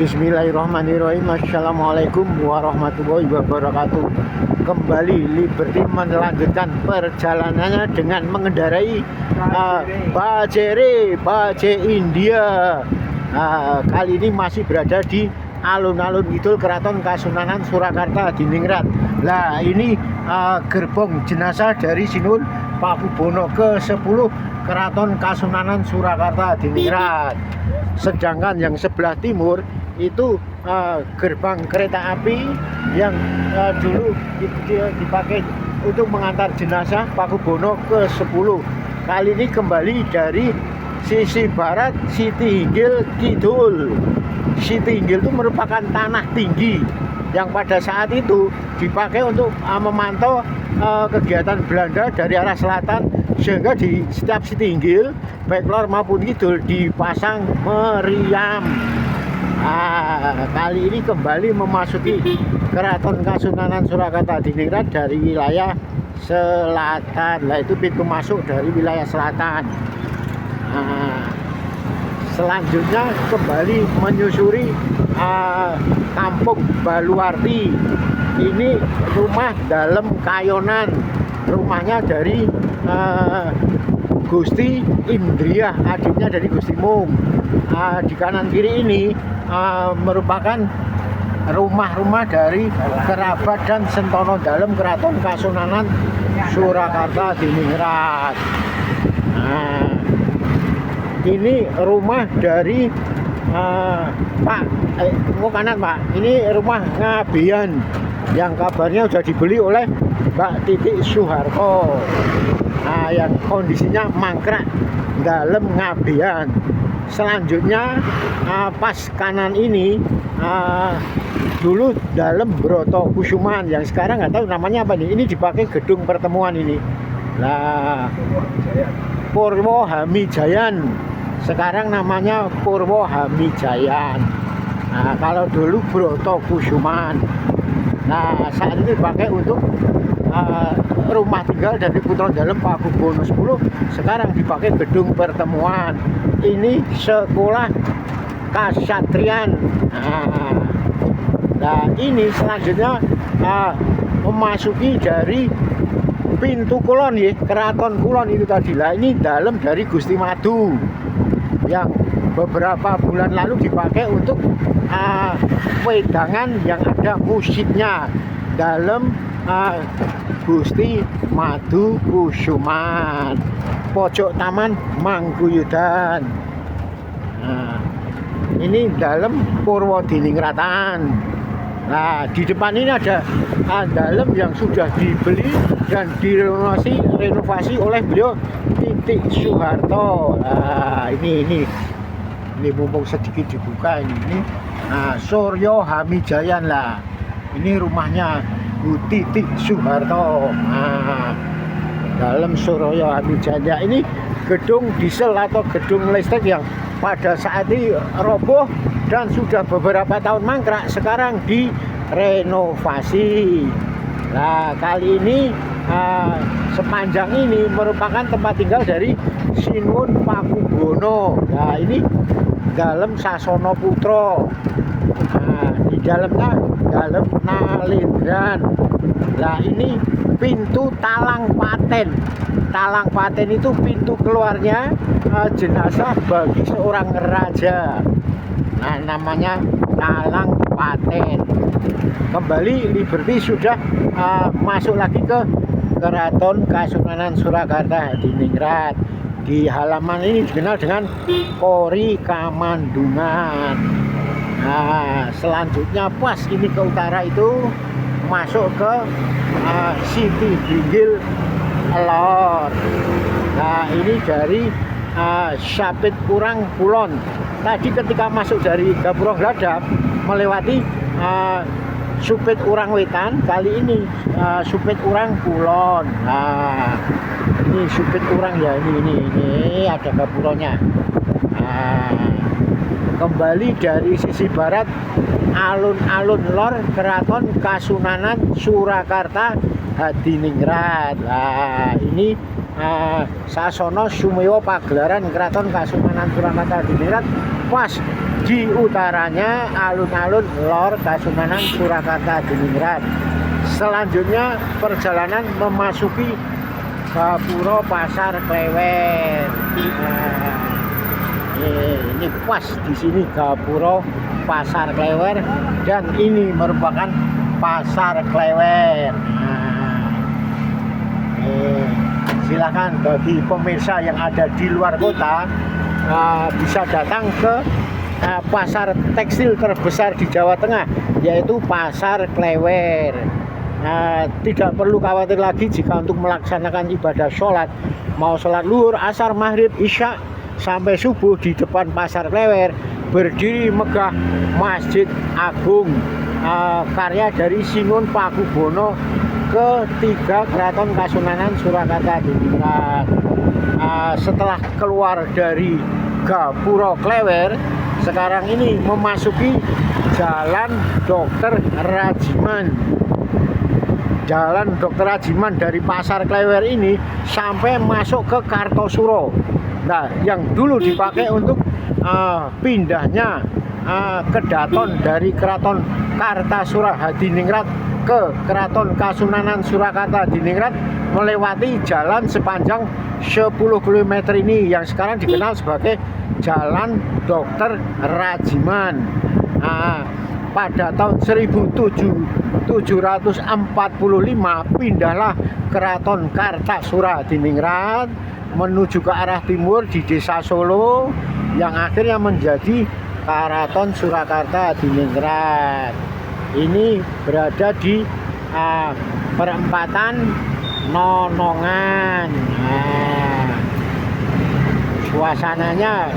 Bismillahirrahmanirrahim. Assalamualaikum warahmatullahi wabarakatuh. Kembali Liberty melanjutkan perjalanannya dengan mengendarai Bajaj India. Kali ini masih berada di alun-alun Kidul Keraton Kasunanan Surakarta Diningrat. Nah, ini gerbong jenazah dari Sinuhun Pakubono ke-10 Keraton Kasunanan Surakarta Diningrat. Sedangkan yang sebelah timur itu gerbang kereta api yang dulu dipakai untuk mengantar jenazah Pakubono ke-10. Kali ini kembali dari sisi barat Siti Hinggil Kidul. Siti Hinggil itu merupakan tanah tinggi yang pada saat itu dipakai untuk memantau kegiatan Belanda dari arah selatan, sehingga di setiap Siti Hinggil baik lor maupun kidul dipasang meriam. Kali ini kembali memasuki Keraton Kasunanan Surakarta Diningrat dari wilayah selatan. Nah, itu pintu masuk dari wilayah selatan. Selanjutnya kembali menyusuri Kampung Baluarti. Ini rumah dalam kayonan, rumahnya dari Gusti Indriah, adiknya dari Gusti Mung. Di kanan kiri ini merupakan rumah-rumah dari kerabat dan sentono dalam Keraton Kasunanan Surakarta Diningrat. Ini rumah dari kanan Pak, ini rumah Ngabean yang kabarnya sudah dibeli oleh Mbak Titik Soeharto. Yang kondisinya mangkrak dalam Ngabean. Selanjutnya pas kanan ini dulu dalam Broto Kusuman, yang sekarang nggak tahu namanya apa nih. Ini dipakai gedung pertemuan ini. Nah, Purwo Hamijayan, sekarang namanya Purwo Hamijayan. Kalau dulu Broto Kusuman. Nah, saat ini dipakai untuk rumah tinggal dari putra dalam Pakubono 10. Sekarang dipakai gedung pertemuan. Ini sekolah Kasatrian. Nah, ini selanjutnya memasuki dari pintu kulon ya, Keraton Kulon itu tadi. Lah, ini dalam dari Gusti Madu yang beberapa bulan lalu dipakai untuk wedangan yang ada musiknya dalam Gusti Madu Kusuman, pojok taman Mangguyudan. Ini dalam Purwodininggratan. Nah, di depan ini ada dalam yang sudah dibeli dan direnovasi oleh beliau Titik Soeharto. Ini mumpung sedikit dibuka ini. Suryo Hamijayan lah. Ini rumahnya Bu Titik Soeharto. Dalam Suryo Hamijayan ini gedung diesel atau gedung listrik yang pada saat ini roboh dan sudah beberapa tahun mangkrak, sekarang direnovasi. Nah, kali ini sepanjang ini merupakan tempat tinggal dari Sinuhun Pakubono. Nah, ini dalam Sasono Putro. Di dalamnya dalam Nalendran. Nah, ini pintu Talang Paten. Talang Paten itu pintu keluarnya jenazah bagi seorang raja. Nah, namanya Talang Paten. Kembali Liberty sudah masuk lagi ke Keraton Kasunanan Surakarta Diningrat. Di halaman ini dikenal dengan Kori Kamandungan. Nah, selanjutnya pas ini ke utara itu masuk ke Siti Hinggil Lor. Nah, ini dari Sapit Urang Kulon. Tadi ketika masuk dari Gapura Gladap melewati Supit Urang Wetan, kali ini Supit Urang Kulon. Nah, ini Supit Urang ya, ini ada gapuronya. Kembali dari sisi barat alun-alun lor Keraton Kasunanan Surakarta Diningrat. Nah, ini Sasono Sumewo pagelaran Keraton Kasunanan Surakarta Diningrat pas di utaranya alun-alun Lor Kasunanan Surakarta Diningrat. Selanjutnya perjalanan memasuki Gapura Pasar Klewer. Ini pas di sini Gapura Pasar Klewer, dan ini merupakan Pasar Klewer. Silakan bagi pemirsa yang ada di luar kota bisa datang ke pasar tekstil terbesar di Jawa Tengah, yaitu Pasar Klewer. Tidak perlu khawatir lagi jika untuk melaksanakan ibadah sholat, mau sholat luhur, asar, maghrib, isya sampai subuh di depan Pasar Klewer berdiri megah Masjid Agung, karya dari Sinuhun Pakubono ketiga Keraton Kasunanan Surakarta Diningrat. Setelah keluar dari Gapura Klewer, sekarang ini memasuki Jalan Dr. Rajiman. Jalan Dr. Rajiman dari Pasar Klewer ini sampai masuk ke Kartosuro. Nah, yang dulu dipakai untuk pindahnya kedaton dari Keraton Kartasura Hadiningrat ke Keraton Kasunanan Surakarta Diningrat melewati jalan sepanjang 10 km ini yang sekarang dikenal sebagai Jalan Dr. Rajiman. Pada tahun 1745 pindahlah Keraton Kartasura Diningrat menuju ke arah timur di Desa Solo yang akhirnya menjadi Keraton Surakarta Diningrat. Ini berada di perempatan Nonongan. Suasananya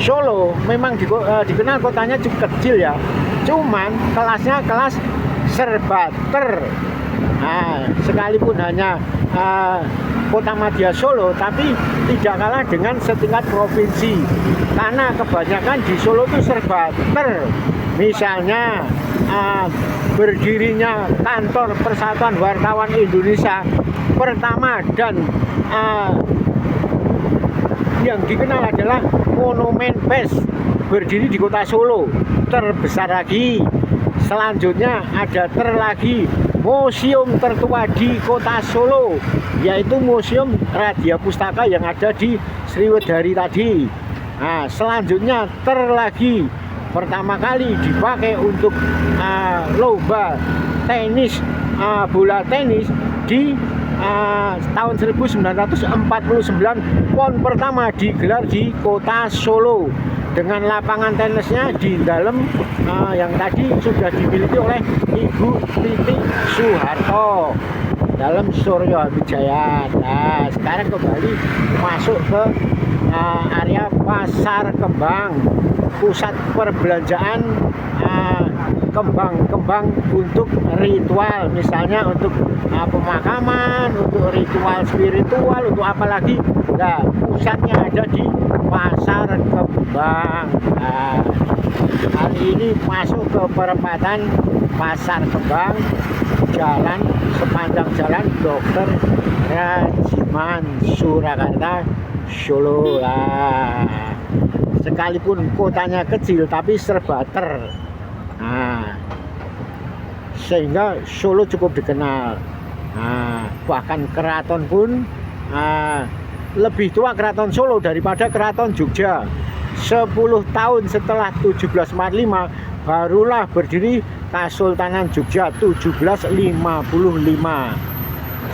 Solo memang dikenal kotanya cukup kecil ya, cuman kelasnya kelas serba ter. Sekalipun hanya kota madya Solo, tapi tidak kalah dengan setingkat provinsi, karena kebanyakan di Solo itu serba ter. Misalnya berdirinya kantor Persatuan Wartawan Indonesia pertama, dan yang dikenal adalah Monumen Pes, berdiri di kota Solo, terbesar lagi. Selanjutnya ada lagi museum tertua di kota Solo, yaitu Museum Radia Pustaka yang ada di Sriwedari tadi. Selanjutnya lagi pertama kali dipakai untuk lomba tenis, bola tenis di tahun 1949. PON pertama digelar di kota Solo dengan lapangan tenisnya di dalam yang tadi sudah dimiliki oleh Ibu Titi Soeharto dalam Suryo Wijaya. Nah, sekarang kembali masuk ke area Pasar Kembang, pusat perbelanjaan kembang-kembang untuk ritual, misalnya untuk pemakaman, untuk ritual spiritual, untuk apa lagi. Nah, pusatnya ada di Pasar Kembang. Kali ini masuk ke perempatan Pasar Kembang, jalan sepanjang jalan Dr. Rajiman Surakarta Solo. Sekalipun kotanya kecil tapi serba ter. Sehingga Solo cukup dikenal. Bahkan keraton pun lebih tua keraton Solo daripada keraton Jogja. 10 tahun setelah 1745 barulah berdiri Kasultanan Jogja 1755.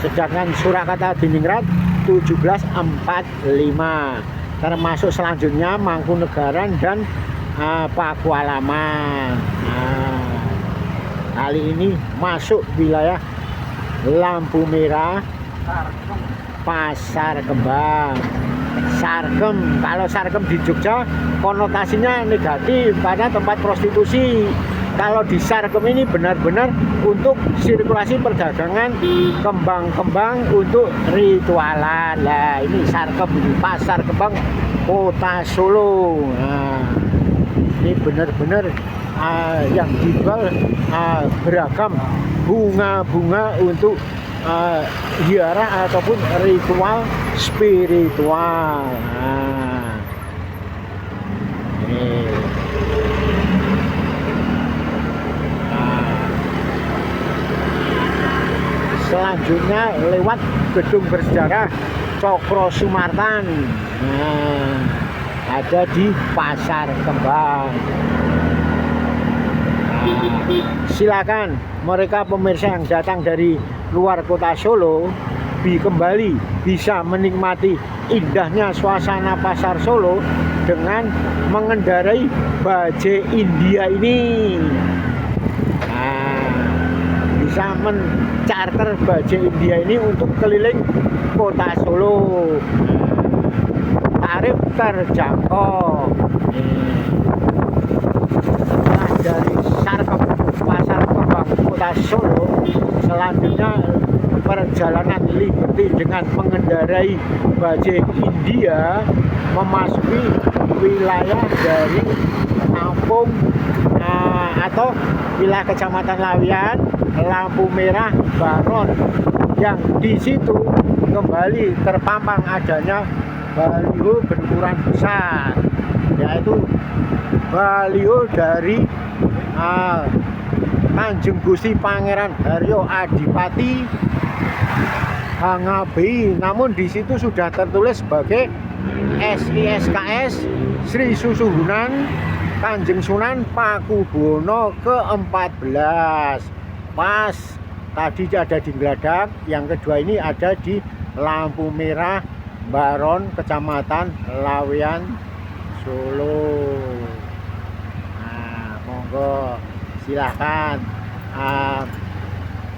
Sedangkan Surakarta Diningrat 1745. Termasuk selanjutnya Mangkunegaran dan Pakualaman. Kali ini masuk wilayah lampu merah Pasar Kembang. Sarkem, kalau Sarkem di Jogja konotasinya negatif karena tempat prostitusi. Kalau di Sarkem ini benar-benar untuk sirkulasi perdagangan kembang-kembang untuk ritualan. Nah, ini Sarkem, ini Pasar Kembang Kota Solo. Ini benar-benar yang dijual beragam bunga-bunga untuk ziarah ataupun ritual spiritual. Nih. Nah, selanjutnya lewat gedung bersejarah Cokro Sumartan. Nah, ada di Pasar Kembang. Nah, silakan mereka pemirsa yang datang dari luar kota Solo kembali bisa menikmati indahnya suasana pasar Solo dengan mengendarai bajai India ini. Nah, bisa mencarter bajai India ini untuk keliling kota Solo. Tarif terjangkau. Setelah dari Pasar Kembang kota Solo, selanjutnya perjalanan Liberty dengan mengendarai bajai India memasuki wilayah dari Kampung atau wilayah Kecamatan Lawian, lampu merah Baron, yang di situ kembali terpampang adanya baliho berukuran besar, yaitu baliho dari Kanjeng Gusti Pangeran Haryo Adipati Hangabehi, namun di situ sudah tertulis sebagai SISKS Sri Susuhunan Kanjeng Sunan Pakubono ke-14. Pas tadi ada di Gladak, yang kedua ini ada di lampu merah Baron, Kecamatan Lawean, Solo. Nah, monggo silahkan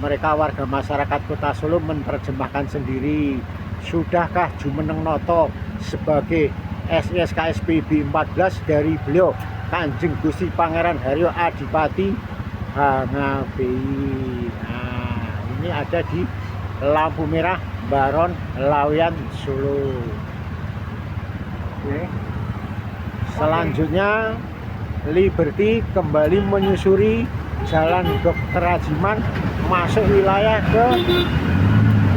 mereka warga masyarakat kota Solo menerjemahkan sendiri. Sudahkah Jumeneng Noto sebagai SISKS PB 14 dari beliau Kanjeng Gusti Pangeran Haryo Adipati Hangabehi. Nah, ini ada di lampu merah Baron Lawean, Solo. Oke. Selanjutnya Liberty kembali menyusuri Jalan Dr. Rajiman masuk wilayah ke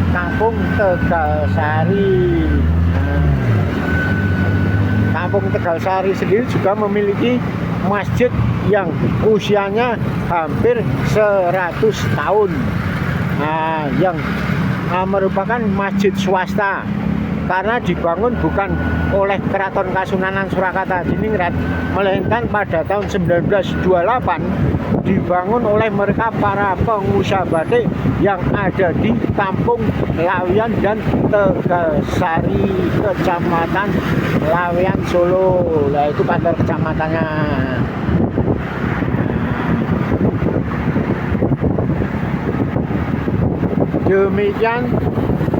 Kampung Tegalsari. Kampung Tegalsari sendiri juga memiliki masjid yang usianya hampir 100 tahun. Nah, yang merupakan masjid swasta karena dibangun bukan oleh Keraton Kasunanan Surakarta Diningrat, melainkan pada tahun 1928 dibangun oleh mereka para pengusaha batik yang ada di Kampung Lawean dan Tegalsari, Kecamatan Lawean, Solo. Nah, itu kantor kecamatannya. Demikian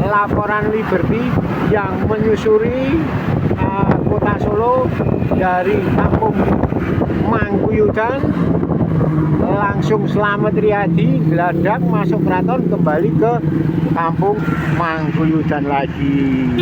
laporan Liberty yang menyusuri kota Solo dari Kampung Mangkuyudan langsung Slamet Riyadi, Gladak, masuk keraton, kembali ke Kampung Mangkuyudan lagi.